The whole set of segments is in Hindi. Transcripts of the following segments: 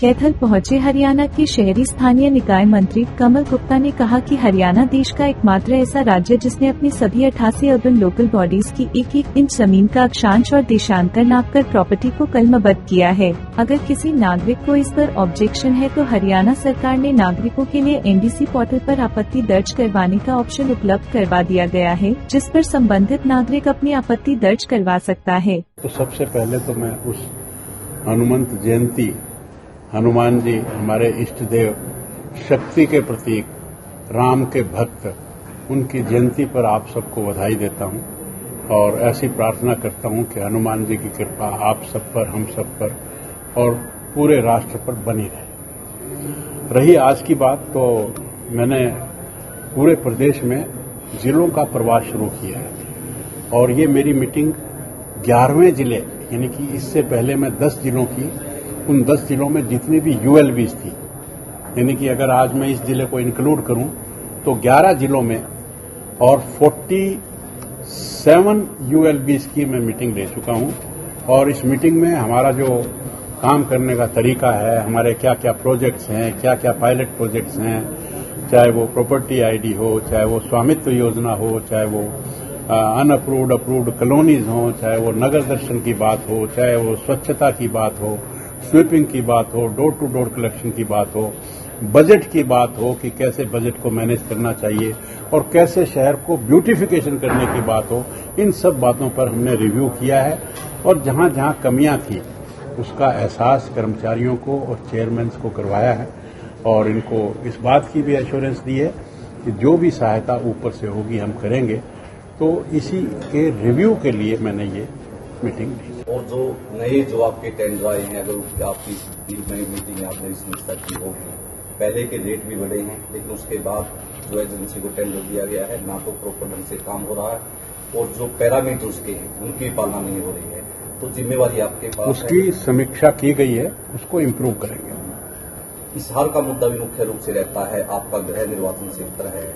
कैथल पहुंचे हरियाणा के शहरी स्थानीय निकाय मंत्री कमल गुप्ता ने कहा कि हरियाणा देश का एकमात्र ऐसा राज्य जिसने अपनी सभी 88 अर्बन लोकल बॉडीज की एक इंच जमीन का अक्षांश और देशांतर नापकर प्रॉपर्टी को कलमबद्ध किया है। अगर किसी नागरिक को इस पर ऑब्जेक्शन है तो हरियाणा सरकार ने नागरिकों के लिए NDC पोर्टल पर आपत्ति दर्ज करवाने का ऑप्शन उपलब्ध करवा दिया गया है, जिस पर संबंधित नागरिक अपनी आपत्ति दर्ज करवा सकता है। तो सबसे पहले तो मैं उस हनुमंत जयंती, हनुमान जी हमारे इष्ट देव, शक्ति के प्रतीक, राम के भक्त, उनकी जयंती पर आप सबको बधाई देता हूं और ऐसी प्रार्थना करता हूं कि हनुमान जी की कृपा आप सब पर, हम सब पर और पूरे राष्ट्र पर बनी रहे। रही आज की बात, तो मैंने पूरे प्रदेश में जिलों का प्रवास शुरू किया है और ये मेरी मीटिंग 11वें जिले, यानी कि इससे पहले मैं 10 जिलों की, उन 10 जिलों में जितनी भी ULBs थी, यानी कि अगर आज मैं इस जिले को इंक्लूड करूं तो 11 जिलों में और 47 ULBs की मैं मीटिंग ले चुका हूं। और इस मीटिंग में हमारा जो काम करने का तरीका है, हमारे क्या क्या प्रोजेक्ट्स हैं, क्या क्या पायलट प्रोजेक्ट्स हैं, चाहे वो प्रॉपर्टी ID हो, चाहे वो स्वामित्व योजना हो, चाहे वो अनअप्रूव्ड कॉलोनीज हो, चाहे वो नगर दर्शन की बात हो, चाहे वो स्वच्छता की बात हो, स्वीपिंग की बात हो, डोर टू डोर कलेक्शन की बात हो, बजट की बात हो कि कैसे बजट को मैनेज करना चाहिए और कैसे शहर को ब्यूटिफिकेशन करने की बात हो, इन सब बातों पर हमने रिव्यू किया है और जहां जहां कमियां थी उसका एहसास कर्मचारियों को और चेयरमैन को करवाया है और इनको इस बात की भी एश्योरेंस दी है कि जो भी सहायता ऊपर से होगी हम करेंगे। तो इसी के रिव्यू के लिए मैंने ये मीटिंग ली। और जो आपके टेंडर आए हैं, अगर आपकी नई मीटिंग आपने इस समीक्षा की होगी, पहले के रेट भी बढ़े हैं, लेकिन उसके बाद जो एजेंसी को टेंडर दिया गया है ना तो प्रॉपर ढंग से काम हो रहा है और जो पैरामीटर उसके हैं उनकी पालना नहीं हो रही है, तो जिम्मेवारी आपके पास उसकी समीक्षा की गई है, उसको इम्प्रूव करेंगे। इस हाल का मुद्दा भी मुख्य रूप से रहता है, आपका गृह निर्वाचन क्षेत्र है,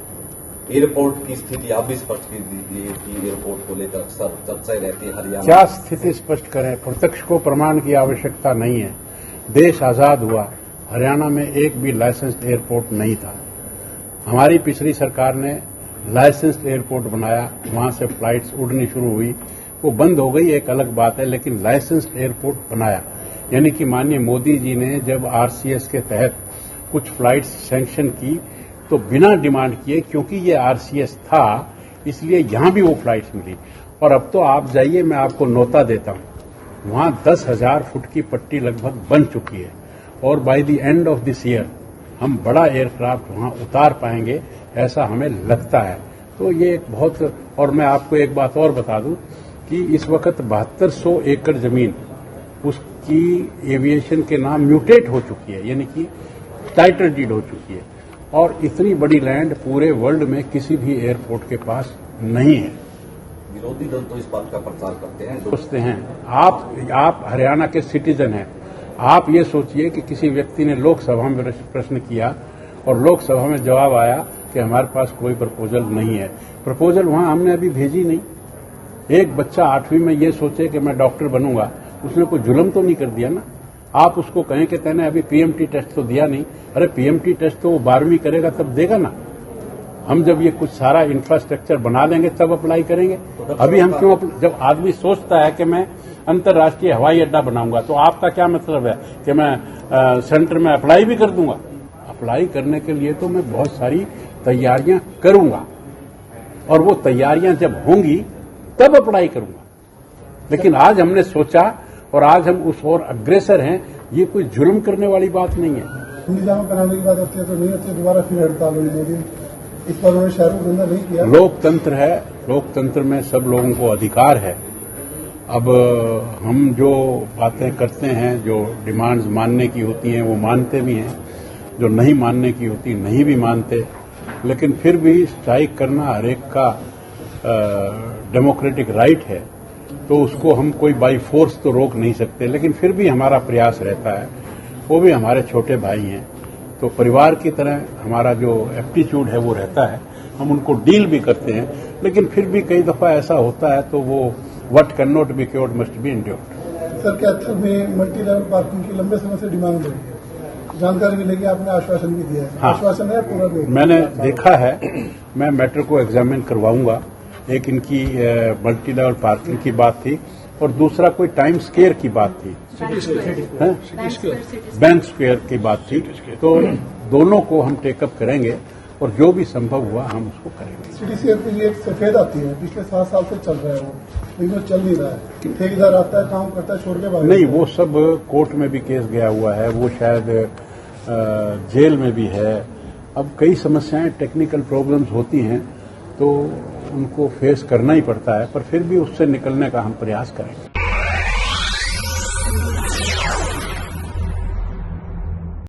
एयरपोर्ट की स्थिति आप भी स्पष्ट कर दीजिए कि एयरपोर्ट को लेकर अक्सर चर्चाएं रहती है हरियाणा। क्या स्थिति स्पष्ट करें? प्रत्यक्ष को प्रमाण की आवश्यकता नहीं है। देश आजाद हुआ, हरियाणा में एक भी लाइसेंस्ड एयरपोर्ट नहीं था। हमारी पिछली सरकार ने लाइसेंस्ड एयरपोर्ट बनाया, वहां से फ्लाइट्स उड़नी शुरू हुई, वो बंद हो गई एक अलग बात है, लेकिन लाइसेंस्ड एयरपोर्ट बनाया। यानी कि माननीय मोदी जी ने जब RCS के तहत कुछ फ्लाइट्स सैंक्शन की तो बिना डिमांड किए, क्योंकि ये RCS था इसलिए यहां भी वो फ्लाइट्स मिली। और अब तो आप जाइए, मैं आपको नोता देता हूं, वहां 10,000 फुट की पट्टी लगभग बन चुकी है और by the end of this year हम बड़ा एयरक्राफ्ट वहां उतार पाएंगे, ऐसा हमें लगता है। तो ये एक बहुत, और मैं आपको एक बात और बता दूं कि इस वक्त 7200 एकड़ जमीन उसकी एविएशन के नाम म्यूटेट हो चुकी है, यानी कि टाइटल डीड हो चुकी है और इतनी बड़ी लैंड पूरे वर्ल्ड में किसी भी एयरपोर्ट के पास नहीं है। विरोधी दल तो इस बात का प्रचार करते हैं, सोचते हैं। आप हरियाणा के सिटीजन हैं, आप ये सोचिए कि किसी व्यक्ति ने लोकसभा में प्रश्न किया और लोकसभा में जवाब आया कि हमारे पास कोई प्रपोजल नहीं है। प्रपोजल वहां हमने अभी भेजी नहीं। एक बच्चा 8वीं में ये सोचे कि मैं डॉक्टर बनूंगा, उसने कोई जुल्म तो नहीं कर दिया ना। आप उसको कहें कि तैने अभी PMT टेस्ट तो दिया नहीं, अरे PMT टेस्ट तो वो 12वीं करेगा तब देगा ना। हम जब ये कुछ सारा इंफ्रास्ट्रक्चर बना लेंगे तब अप्लाई करेंगे। अभी हम क्यों जब आदमी सोचता है कि मैं अंतर्राष्ट्रीय हवाई अड्डा बनाऊंगा, तो आपका क्या मतलब है कि मैं सेंटर में अप्लाई भी कर दूंगा? अप्लाई करने के लिए तो मैं बहुत सारी तैयारियां करूंगा और वो तैयारियां जब होंगी तब अप्लाई करूंगा। लेकिन आज हमने सोचा और आज हम उस ओर अग्रेसर हैं, ये कोई जुल्म करने वाली बात नहीं है। निजाम कराने की बात होती है तो नहीं होती, दोबारा फिर हड़ताल हुई मेरी, इस पर उन्होंने शहरों को अंदर नहीं किया। लोकतंत्र है, लोकतंत्र में सब लोगों को अधिकार है। अब हम जो बातें करते हैं, जो डिमांड्स मानने की होती हैं वो मानते भी हैं, जो नहीं मानने की होती नहीं भी मानते, लेकिन फिर भी स्ट्राइक करना हर एक का डेमोक्रेटिक राइट है, तो उसको हम कोई बाई फोर्स तो रोक नहीं सकते। लेकिन फिर भी हमारा प्रयास रहता है, वो भी हमारे छोटे भाई हैं, तो परिवार की तरह हमारा जो एप्टीट्यूड है वो रहता है, हम उनको डील भी करते हैं। लेकिन फिर भी कई दफा ऐसा होता है तो वो what can not be cured must be endured. Sir, Kaithal में मल्टी लेवल पार्किंग की लंबे समय से डिमांड हो रही है, जानकारी मिलेगी, आपने आश्वासन भी दिया है। हाँ। आश्वासन है पूरा नहीं? मैंने देखा है, मैं मैटर को एग्जामिन करवाऊंगा। एक इनकी मल्टी लेवल पार्किंग की बात थी और दूसरा कोई टाइम स्क्वायर की बात थी, बैंक स्क्वायर की बात थी। तो दोनों को हम टेकअप करेंगे और जो भी संभव हुआ हम उसको करेंगे। सिटी स्क्वायर के लिए एक सफेद आती है, पिछले 7 साल से चल रहा है वो, लेकिन वो चल नहीं रहा है। ठेकेदार आता है, काम करता है, छोड़ के भाग नहीं, वो सब कोर्ट में भी केस गया हुआ है, वो शायद जेल में भी है। अब कई समस्याएं, टेक्निकल प्रॉब्लम्स होती हैं तो उनको फेस करना ही पड़ता है, पर फिर भी उससे निकलने का हम प्रयास करेंगे।